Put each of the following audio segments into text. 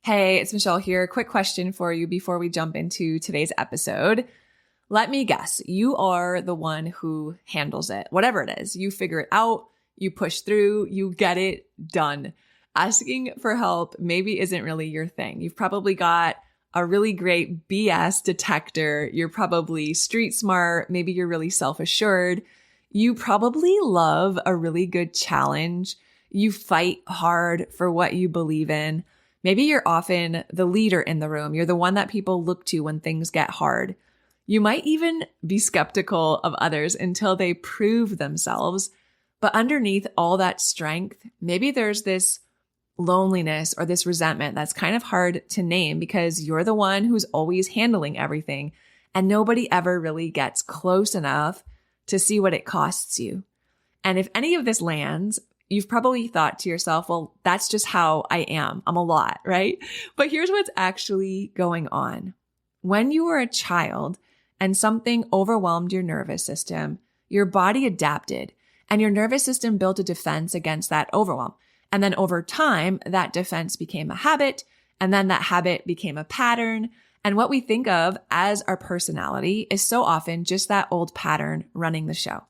Hey, it's Michelle here. Quick question for you before we jump into today's episode. Let me guess, you are the one who handles it. Whatever it is, you figure it out, you push through, you get it done. Asking for help maybe isn't really your thing. You've probably got a really great BS detector. You're probably street smart. Maybe you're really self-assured. You probably love a really good challenge. You fight hard for what you believe in. Maybe you're often the leader in the room. You're the one that people look to when things get hard. You might even be skeptical of others until they prove themselves. But underneath all that strength, maybe there's this loneliness or this resentment that's kind of hard to name because you're the one who's always handling everything and nobody ever really gets close enough to see what it costs you. And if any of this lands, you've probably thought to yourself, well, that's just how I am. I'm a lot, right? But here's what's actually going on. When you were a child and something overwhelmed your nervous system, your body adapted and your nervous system built a defense against that overwhelm. And then over time, that defense became a habit, and then that habit became a pattern. And what we think of as our personality is so often just that old pattern running the show.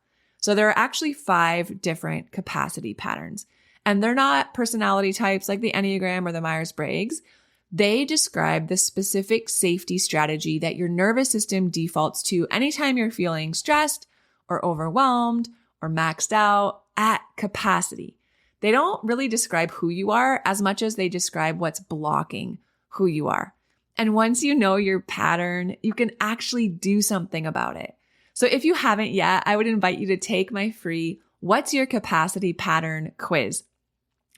So there are actually 5 different capacity patterns, and they're not personality types like the Enneagram or the Myers-Briggs. They describe the specific safety strategy that your nervous system defaults to anytime you're feeling stressed or overwhelmed or maxed out at capacity. They don't really describe who you are as much as they describe what's blocking who you are. And once you know your pattern, you can actually do something about it. So if you haven't yet, I would invite you to take my free What's Your Capacity Pattern quiz.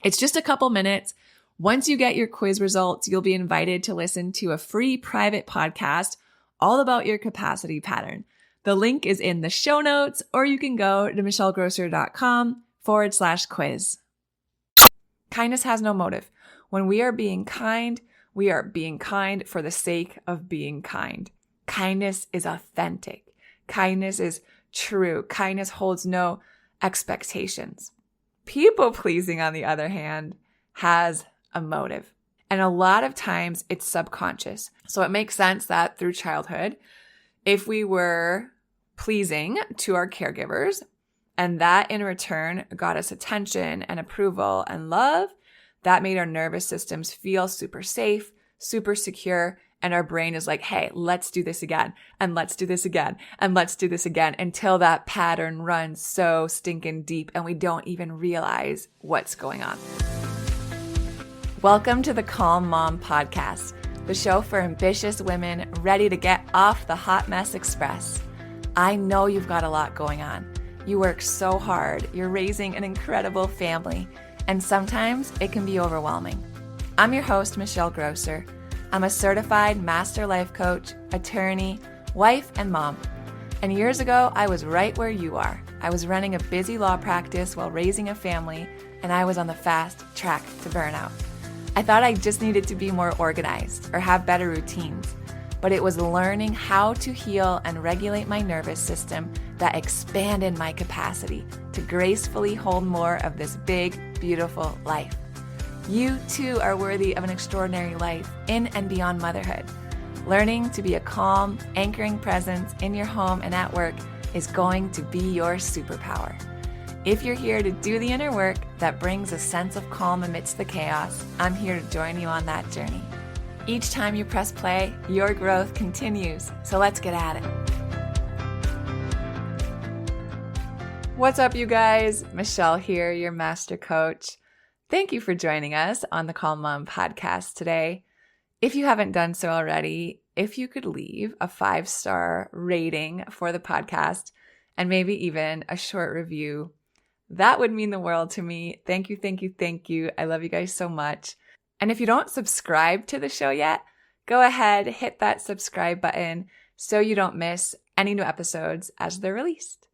It's just a couple minutes. Once you get your quiz results, you'll be invited to listen to a free private podcast all about your capacity pattern. The link is in the show notes, or you can go to michellegrosser.com/quiz. Kindness has no motive. When we are being kind, we are being kind for the sake of being kind. Kindness is authentic. Kindness is true. Kindness holds no expectations. People pleasing, on the other hand, has a motive. And a lot of times it's subconscious. So it makes sense that through childhood, if we were pleasing to our caregivers and that in return got us attention and approval and love, that made our nervous systems feel super safe, super secure. And our brain is like, hey, let's do this again, and let's do this again, and let's do this again, until that pattern runs so stinking deep and we don't even realize what's going on. Welcome to the Calm Mom Podcast, the show for ambitious women ready to get off the hot mess express. I know you've got a lot going on. You work so hard, you're raising an incredible family, and sometimes it can be overwhelming. I'm your host, Michelle Grosser. I'm a certified master life coach, attorney, wife, and mom. And years ago, I was right where you are. I was running a busy law practice while raising a family, and I was on the fast track to burnout. I thought I just needed to be more organized or have better routines, but it was learning how to heal and regulate my nervous system that expanded my capacity to gracefully hold more of this big, beautiful life. You too are worthy of an extraordinary life in and beyond motherhood. Learning to be a calm, anchoring presence in your home and at work is going to be your superpower. If you're here to do the inner work that brings a sense of calm amidst the chaos, I'm here to join you on that journey. Each time you press play, your growth continues. So let's get at it. What's up, you guys? Michelle here, your master coach. Thank you for joining us on the Calm Mom Podcast today. If you haven't done so already, if you could leave a 5-star rating for the podcast and maybe even a short review, that would mean the world to me. Thank you, thank you, thank you. I love you guys so much. And if you don't subscribe to the show yet, go ahead, hit that subscribe button so you don't miss any new episodes as they're released.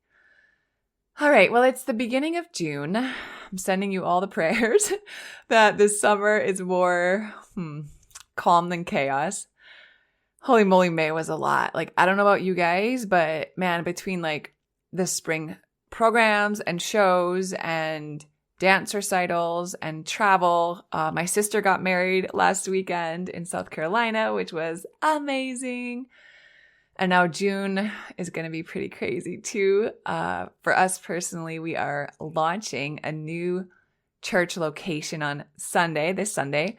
All right, well, it's the beginning of June. I'm sending you all the prayers that this summer is more calm than chaos. Holy moly, May was a lot. I don't know about you guys, but man, between the spring programs and shows and dance recitals and travel. My sister got married last weekend in South Carolina, which was amazing. And now June is going to be pretty crazy too. For us personally, we are launching a new church location on this Sunday.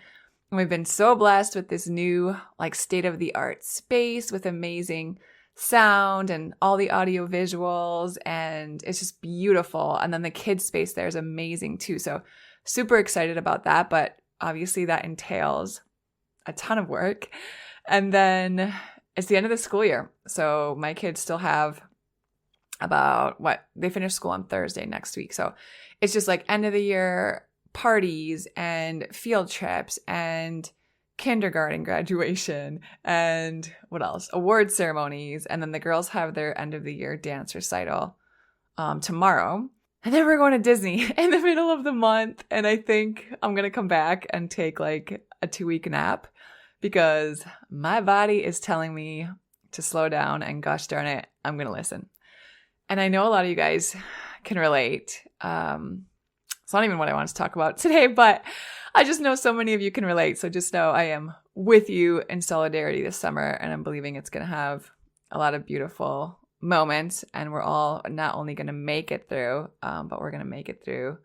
And we've been so blessed with this new like state-of-the-art space with amazing sound and all the audio visuals, and it's just beautiful. And then the kids space there is amazing too. So super excited about that, but obviously that entails a ton of work. And then it's the end of the school year. So my kids still have they finish school on Thursday next week. So it's just like end of the year parties and field trips and kindergarten graduation and what else? Award ceremonies. And then the girls have their end of the year dance recital tomorrow. And then we're going to Disney in the middle of the month. And I think I'm going to come back and take like a 2-week nap because my body is telling me to slow down, and gosh darn it, I'm going to listen. And I know a lot of you guys can relate. It's not even what I want to talk about today, but I just know so many of you can relate. So just know I am with you in solidarity this summer, and I'm believing it's going to have a lot of beautiful moments, and we're all not only going to make it through, but we're going to make it through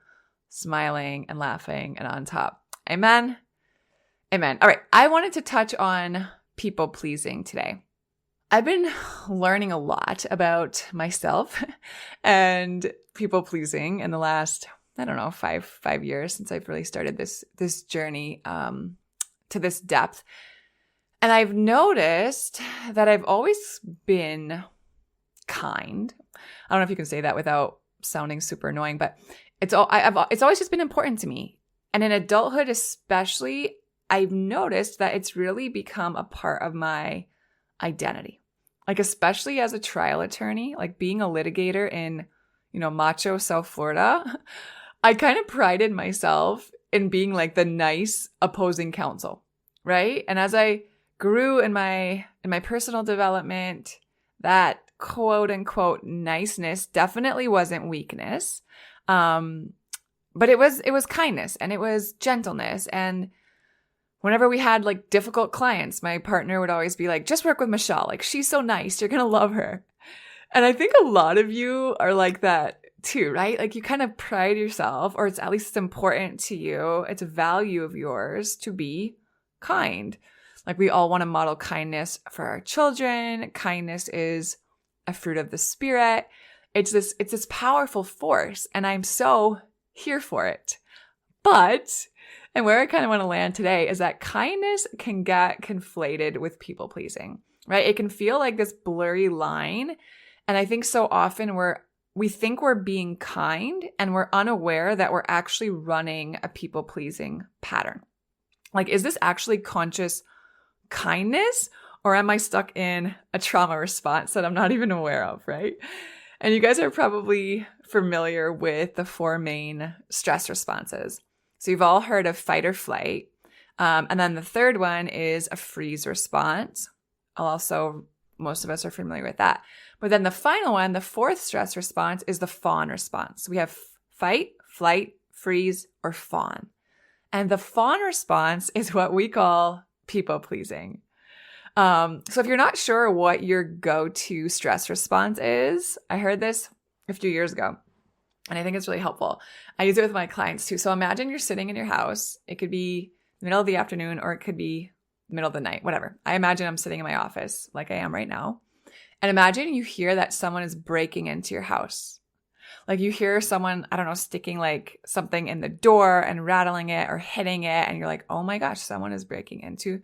smiling and laughing and on top. Amen. Amen. All right. I wanted to touch on people pleasing today. I've been learning a lot about myself and people pleasing in the last, I don't know, five years since I've really started this journey to this depth. And I've noticed that I've always been kind. I don't know if you can say that without sounding super annoying, but it's always just been important to me. And in adulthood especially, I've noticed that it's really become a part of my identity. Like especially as a trial attorney, like being a litigator in, macho South Florida, I kind of prided myself in being like the nice opposing counsel, right? And as I grew in my personal development, that quote unquote niceness definitely wasn't weakness. But it was kindness and it was gentleness. And whenever we had like difficult clients, my partner would always be like, just work with Michelle. Like, she's so nice. You're going to love her. And I think a lot of you are like that too, right? Like you kind of pride yourself, or it's at least it's important to you. It's a value of yours to be kind. Like we all want to model kindness for our children. Kindness is a fruit of the Spirit. It's this powerful force, and I'm so here for it. But, and where I kind of want to land today is that kindness can get conflated with people pleasing, right? It can feel like this blurry line. And I think so often we think we're being kind and we're unaware that we're actually running a people pleasing pattern. Like, is this actually conscious kindness, or am I stuck in a trauma response that I'm not even aware of, right? And you guys are probably familiar with the 4 main stress responses. So you've all heard of fight or flight. And then the third one is a freeze response. Most of us are familiar with that. But then the final one, the 4th stress response, is the fawn response. We have fight, flight, freeze, or fawn. And the fawn response is what we call people pleasing. So if you're not sure what your go-to stress response is, I heard this a few years ago, and I think it's really helpful. I use it with my clients too. So imagine you're sitting in your house. It could be the middle of the afternoon, or it could be the middle of the night, whatever. I imagine I'm sitting in my office like I am right now. And imagine you hear that someone is breaking into your house. Like you hear someone, I don't know, sticking like something in the door and rattling it or hitting it. And you're like, oh my gosh, someone is breaking into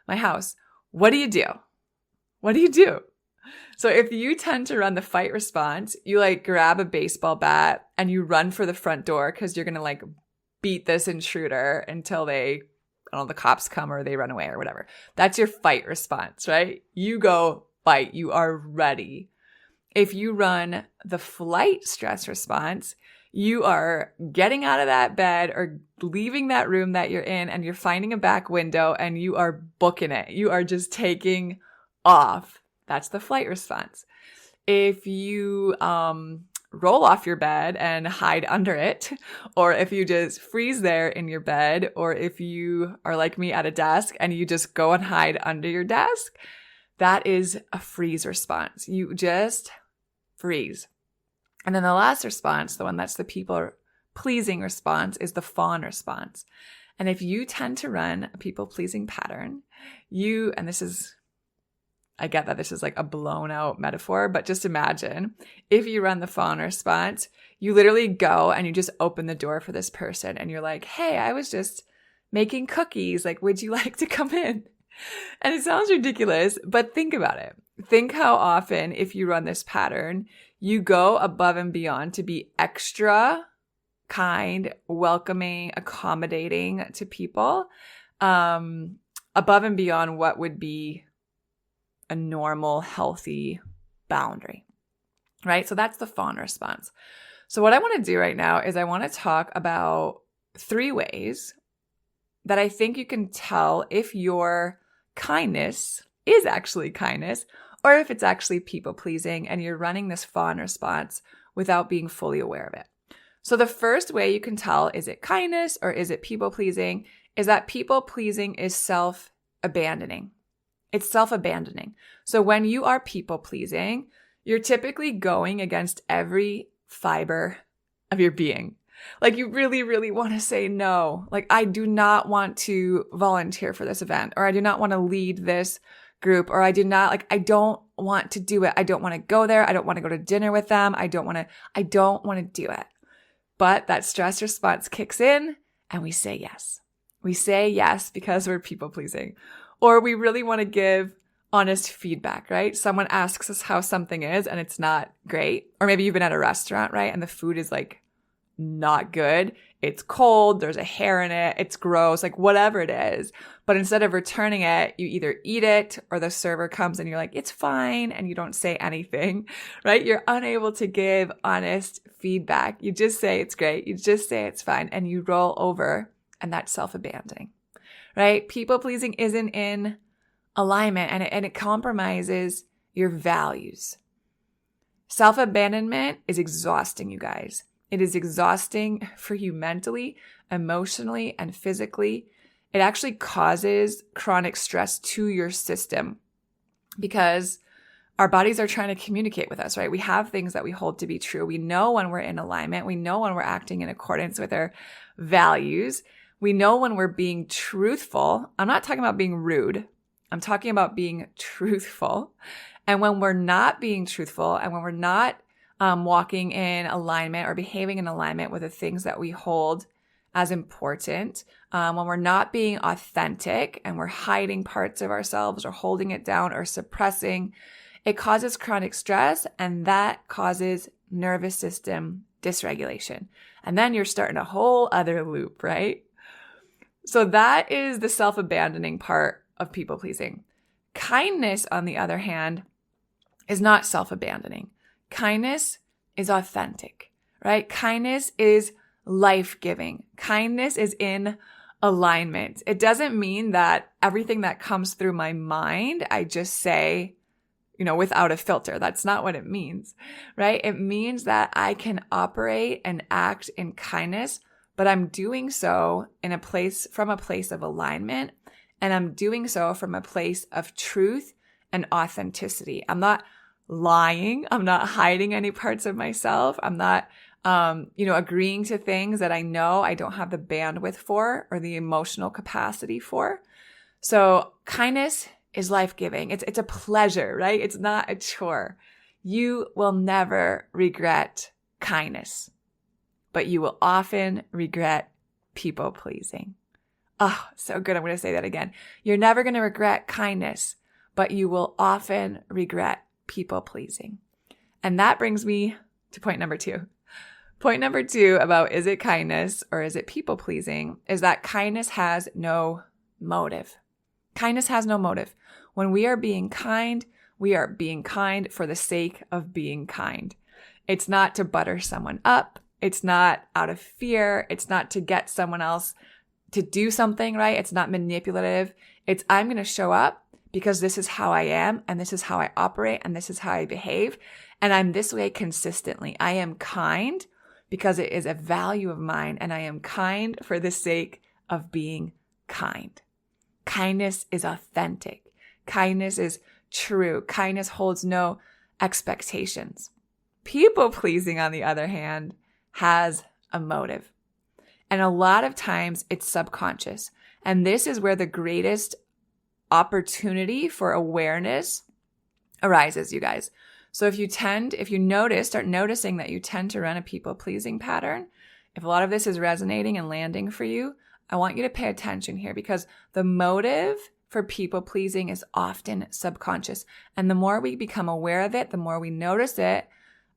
my house. What do you do? What do you do? So if you tend to run the fight response, you like grab a baseball bat and you run for the front door because you're going to like beat this intruder until the cops come or they run away or whatever. That's your fight response, right? You go fight. You are ready. If you run the flight stress response, you are getting out of that bed or leaving that room that you're in, and you're finding a back window and you are booking it. You are just taking off. That's the flight response. If you roll off your bed and hide under it, or if you just freeze there in your bed, or if you are like me at a desk and you just go and hide under your desk, that is a freeze response. You just freeze. And then the last response, the one that's the people pleasing response, is the fawn response. And if you tend to run a people pleasing pattern, and this is, I get that this is like a blown out metaphor, but just imagine if you run the fawn response, you literally go and you just open the door for this person and you're like, hey, I was just making cookies. Like, would you like to come in? And it sounds ridiculous, but think about it. Think how often, if you run this pattern, you go above and beyond to be extra kind, welcoming, accommodating to people, above and beyond what would be a normal, healthy boundary, right? So that's the fawn response. So what I want to do right now is I want to talk about 3 ways that I think you can tell if your kindness is actually kindness or if it's actually people pleasing and you're running this fawn response without being fully aware of it. So the first way you can tell, is it kindness or is it people pleasing, is that people pleasing is self-abandoning. It's self-abandoning. So when you are people pleasing, you're typically going against every fiber of your being. Like you really, really want to say no. Like, I do not want to volunteer for this event, or I do not want to lead this group, or I don't want to do it. I don't want to go there. I don't want to go to dinner with them. I don't want to do it. But that stress response kicks in and we say yes. We say yes because we're people pleasing. Or we really want to give honest feedback, right? Someone asks us how something is and it's not great. Or maybe you've been at a restaurant, right? And the food is like not good. It's cold. There's a hair in it. It's gross, like whatever it is. But instead of returning it, you either eat it or the server comes and you're like, it's fine. And you don't say anything, right? You're unable to give honest feedback. You just say it's great. You just say it's fine. And you roll over, and that's self-abandoning, right? People pleasing isn't in alignment, and it compromises your values. Self-abandonment is exhausting, you guys. It is exhausting for you mentally, emotionally, and physically. It actually causes chronic stress to your system because our bodies are trying to communicate with us, right? We have things that we hold to be true. We know when we're in alignment. We know when we're acting in accordance with our values. We know when we're being truthful. I'm not talking about being rude. I'm talking about being truthful. And when we're not being truthful and when we're not walking in alignment or behaving in alignment with the things that we hold as important, when we're not being authentic and we're hiding parts of ourselves or holding it down or suppressing, it causes chronic stress, and that causes nervous system dysregulation. And then you're starting a whole other loop, right? So that is the self-abandoning part of people pleasing. Kindness, on the other hand, is not self-abandoning. Kindness is authentic, right? Kindness is life-giving. Kindness is in alignment. It doesn't mean that everything that comes through my mind, I just say, without a filter. That's not what it means, right? It means that I can operate and act in kindness, but I'm doing so from a place of alignment, and I'm doing so from a place of truth and authenticity. I'm not lying. I'm not hiding any parts of myself. I'm not, agreeing to things that I know I don't have the bandwidth for or the emotional capacity for. So kindness is life-giving. It's a pleasure, right? It's not a chore. You will never regret kindness, but you will often regret people-pleasing. Oh, so good. I'm going to say that again. You're never going to regret kindness, but you will often regret people-pleasing. And that brings me to point number 2. Point number 2 about is it kindness or is it people-pleasing is that kindness has no motive. Kindness has no motive. When we are being kind, we are being kind for the sake of being kind. It's not to butter someone up. It's not out of fear. It's not to get someone else to do something, right? It's not manipulative. It's I'm going to show up because this is how I am and this is how I operate and this is how I behave. and I'm this way consistently. I am kind because it is a value of mine, and I am kind for the sake of being kind. Kindness is authentic. Kindness is true. Kindness holds no expectations. People pleasing, on the other hand, has a motive. And a lot of times it's subconscious. And this is where the greatest opportunity for awareness arises, you guys. So if you start noticing that you tend to run a people-pleasing pattern, if a lot of this is resonating and landing for you, I want you to pay attention here, because the motive for people-pleasing is often subconscious. And the more we become aware of it, the more we notice it,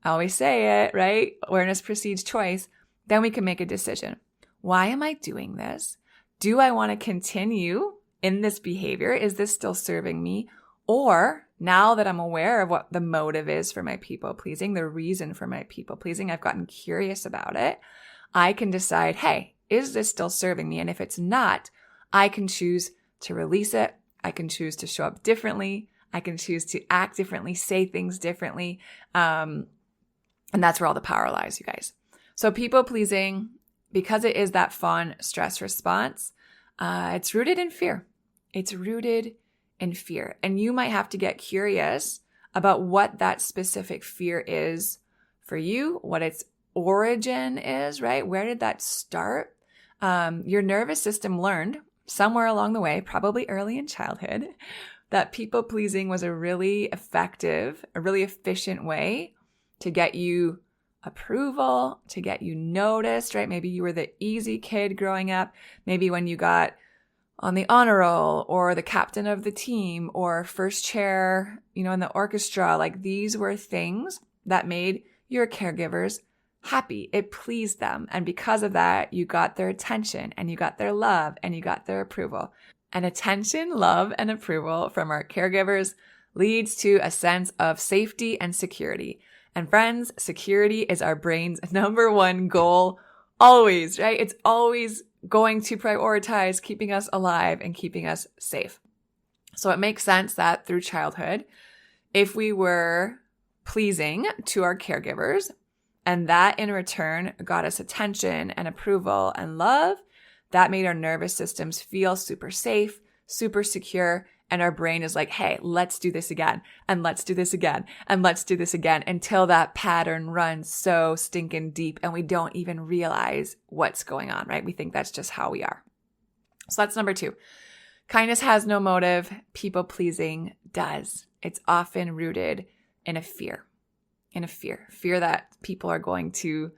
I always say it, right? Awareness precedes choice. Then we can make a decision. Why am I doing this? Do I want to continue in this behavior? Is this still serving me? Or now that I'm aware of what the motive is for my people-pleasing, the reason for my people-pleasing, I've gotten curious about it, I can decide, hey, is this still serving me? And if it's not, I can choose to release it. I can choose to show up differently. I can choose to act differently, say things differently. And that's where all the power lies, you guys. So people-pleasing, because it is that fawn stress response, it's rooted in fear. It's rooted in fear. And you might have to get curious about what that specific fear is for you, what its origin is, right? Where did that start? Your nervous system learned somewhere along the way, probably early in childhood, that people-pleasing was a really effective, a really efficient way to get you approval, to get you noticed, right? Maybe you were the easy kid growing up. Maybe when you got on the honor roll or the captain of the team or first chair, in the orchestra, like these were things that made your caregivers happy. It pleased them. And because of that, you got their attention and you got their love and you got their approval. And attention, love, and approval from our caregivers leads to a sense of safety and security. And friends, security is our brain's number one goal always, right? It's always going to prioritize keeping us alive and keeping us safe. So it makes sense that through childhood, if we were pleasing to our caregivers, and that in return got us attention and approval and love, that made our nervous systems feel super safe, super secure, and our brain is like, hey, let's do this again, and let's do this again, and let's do this again, until that pattern runs so stinking deep and we don't even realize what's going on, right? We think that's just how we are. So that's number 2. Kindness has no motive. People-pleasing does. It's often rooted in a fear. Fear that people are going to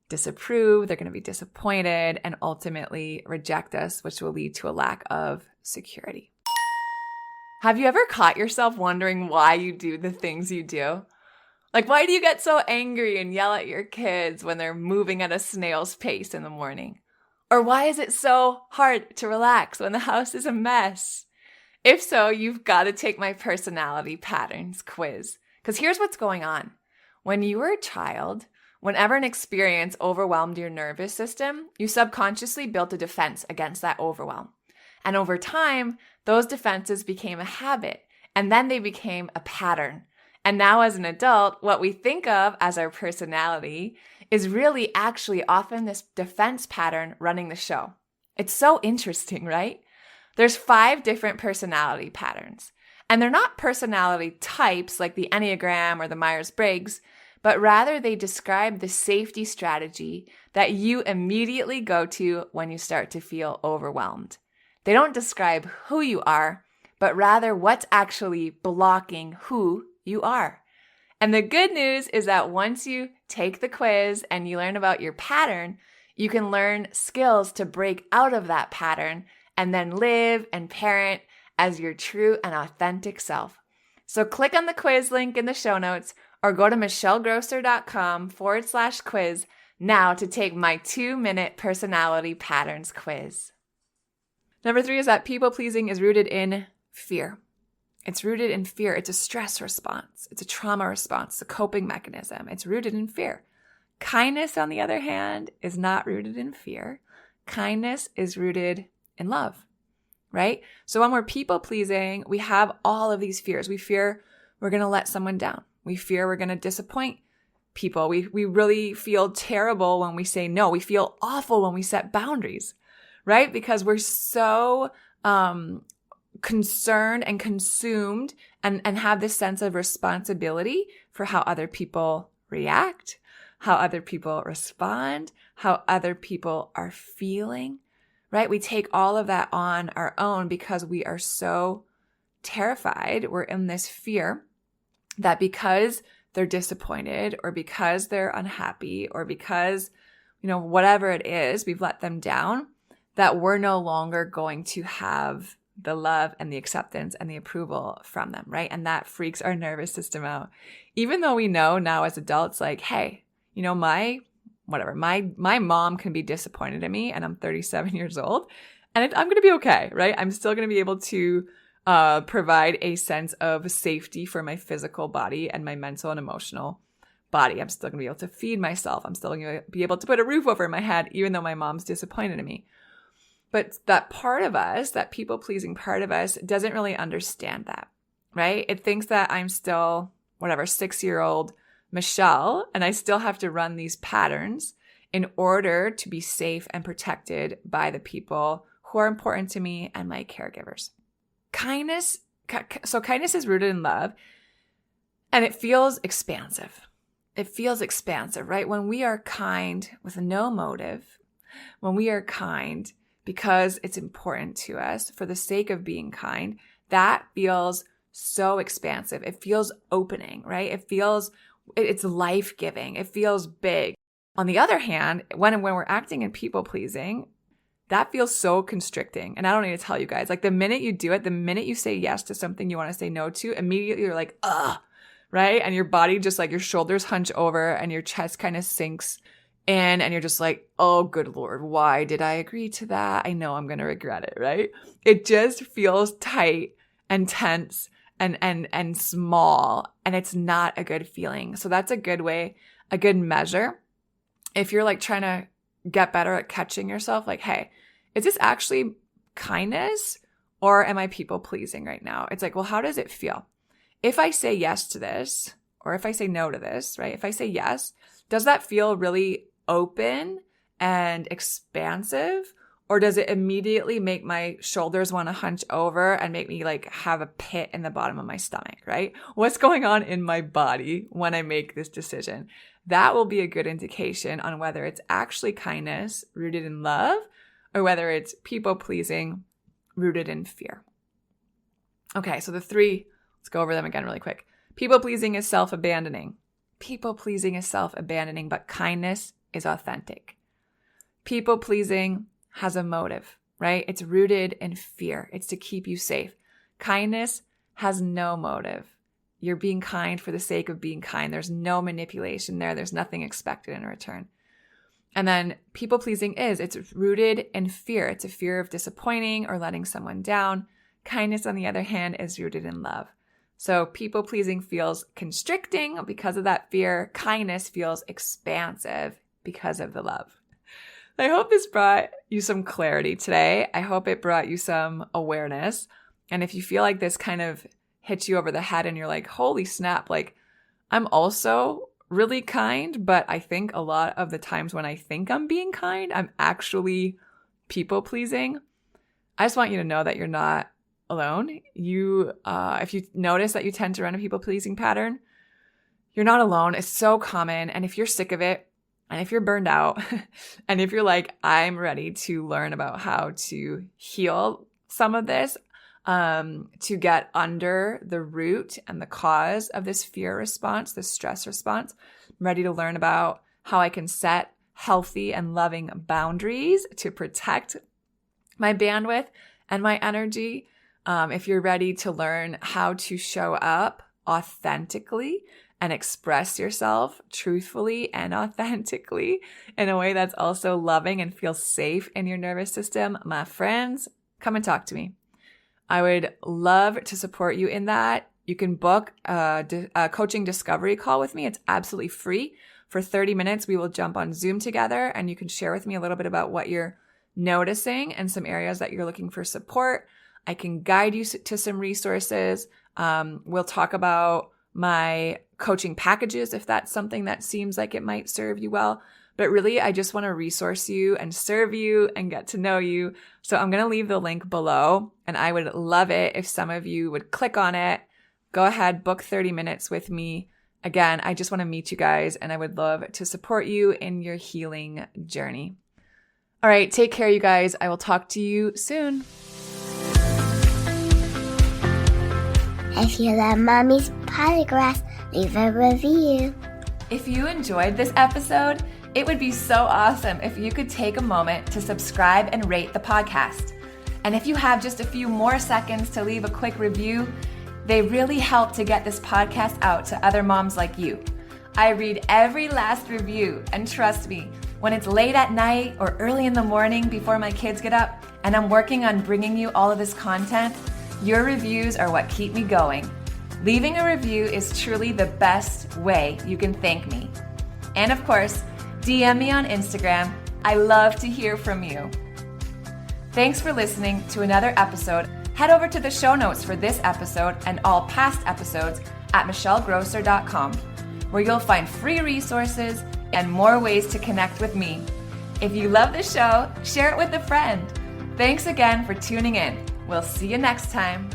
disapprove, they're going to be disappointed, and ultimately reject us, which will lead to a lack of security. Have you ever caught yourself wondering why you do the things you do? Like, why do you get so angry and yell at your kids when they're moving at a snail's pace in the morning? Or why is it so hard to relax when the house is a mess? If so, you've got to take my personality patterns quiz. Because here's what's going on. When you were a child, whenever an experience overwhelmed your nervous system, you subconsciously built a defense against that overwhelm. And over time, those defenses became a habit, and then they became a pattern. And now as an adult, what we think of as our personality is really actually often this defense pattern running the show. It's so interesting, right? There's 5 different personality patterns. And they're not personality types like the Enneagram or the Myers-Briggs, but rather they describe the safety strategy that you immediately go to when you start to feel overwhelmed. They don't describe who you are, but rather what's actually blocking who you are. And the good news is that once you take the quiz and you learn about your pattern, you can learn skills to break out of that pattern and then live and parent as your true and authentic self. So click on the quiz link in the show notes or go to michellegrosser.com/quiz now to take my 2-minute personality patterns quiz. Number 3 is that people-pleasing is rooted in fear. It's rooted in fear. It's a stress response. It's a trauma response. It's a coping mechanism. It's rooted in fear. Kindness, on the other hand, is not rooted in fear. Kindness is rooted in love, right? So when we're people-pleasing, we have all of these fears. We fear we're going to let someone down. We fear we're going to disappoint people. We really feel terrible when we say no. We feel awful when we set boundaries, right? Because we're so concerned and consumed and have this sense of responsibility for how other people react, how other people respond, how other people are feeling, right? We take all of that on our own because we are so terrified. We're in this fear that because they're disappointed or because they're unhappy or because, whatever it is, we've let them down, that we're no longer going to have the love and the acceptance and the approval from them, right? And that freaks our nervous system out. Even though we know now as adults, like, hey, my mom can be disappointed in me and I'm 37 years old and I'm going to be okay, right? I'm still going to be able to provide a sense of safety for my physical body and my mental and emotional body. I'm still going to be able to feed myself. I'm still going to be able to put a roof over my head, even though my mom's disappointed in me. But that part of us, that people-pleasing part of us, doesn't really understand that, right? It thinks that I'm still, 6-year-old Michelle, and I still have to run these patterns in order to be safe and protected by the people who are important to me and my caregivers. Kindness is rooted in love, and it feels expansive. It feels expansive, right? When we are kind with no motive, when we are kind because it's important to us for the sake of being kind, that feels so expansive. It feels opening, right? It's life-giving. It feels big. On the other hand, when we're acting in people-pleasing, that feels so constricting. And I don't need to tell you guys, like the minute you do it, the minute you say yes to something you want to say no to, immediately you're like, ugh, right? And your body just like your shoulders hunch over and your chest kind of sinks in and you're just like, oh, good Lord, why did I agree to that? I know I'm going to regret it, right? It just feels tight and tense and small, and it's not a good feeling. So that's a good measure. If you're like trying to get better at catching yourself, like, hey, is this actually kindness or am I people pleasing right now? It's like, well, how does it feel? If I say yes to this, or if I say no to this, right? If I say yes, does that feel really open and expansive? Or does it immediately make my shoulders want to hunch over and make me like have a pit in the bottom of my stomach, right? What's going on in my body when I make this decision? That will be a good indication on whether it's actually kindness rooted in love or whether it's people-pleasing rooted in fear. Okay, so the three, let's go over them again really quick. People-pleasing is self-abandoning. People-pleasing is self-abandoning, but kindness is authentic. People-pleasing has a motive, right? It's rooted in fear. It's to keep you safe. Kindness has no motive. You're being kind for the sake of being kind. There's no manipulation there. There's nothing expected in return. And then people-pleasing it's rooted in fear. It's a fear of disappointing or letting someone down. Kindness, on the other hand, is rooted in love. So people-pleasing feels constricting because of that fear. Kindness feels expansive because of the love. I hope this brought you some clarity today. I hope it brought you some awareness. And if you feel like this kind of hits you over the head and you're like, holy snap, like I'm also really kind, but I think a lot of the times when I think I'm being kind, I'm actually people pleasing. I just want you to know that you're not alone. If you notice that you tend to run a people pleasing pattern, you're not alone. It's so common. And if you're sick of it, and if you're burned out, and if you're like, I'm ready to learn about how to heal some of this, to get under the root and the cause of this fear response, this stress response, I'm ready to learn about how I can set healthy and loving boundaries to protect my bandwidth and my energy. If you're ready to learn how to show up authentically and express yourself truthfully and authentically in a way that's also loving and feels safe in your nervous system, my friends, come and talk to me. I would love to support you in that. You can book a coaching discovery call with me. It's absolutely free. For 30 minutes, we will jump on Zoom together and you can share with me a little bit about what you're noticing and some areas that you're looking for support. I can guide you to some resources. We'll talk about my coaching packages if that's something that seems like it might serve you well. But really, I just want to resource you and serve you and get to know you. So I'm going to leave the link below, and I would love it if some of you would click on it. Go ahead, book 30 minutes with me. Again, I just want to meet you guys, and I would love to support you in your healing journey. All right, take care, you guys. I will talk to you soon. If you love Mommy's Polygraphs, leave a review. If you enjoyed this episode, it would be so awesome if you could take a moment to subscribe and rate the podcast. And if you have just a few more seconds to leave a quick review, they really help to get this podcast out to other moms like you. I read every last review, and trust me, when it's late at night or early in the morning before my kids get up and I'm working on bringing you all of this content, your reviews are what keep me going. Leaving a review is truly the best way you can thank me. And of course, DM me on Instagram. I love to hear from you. Thanks for listening to another episode. Head over to the show notes for this episode and all past episodes at michellegrosser.com, where you'll find free resources and more ways to connect with me. If you love the show, share it with a friend. Thanks again for tuning in. We'll see you next time.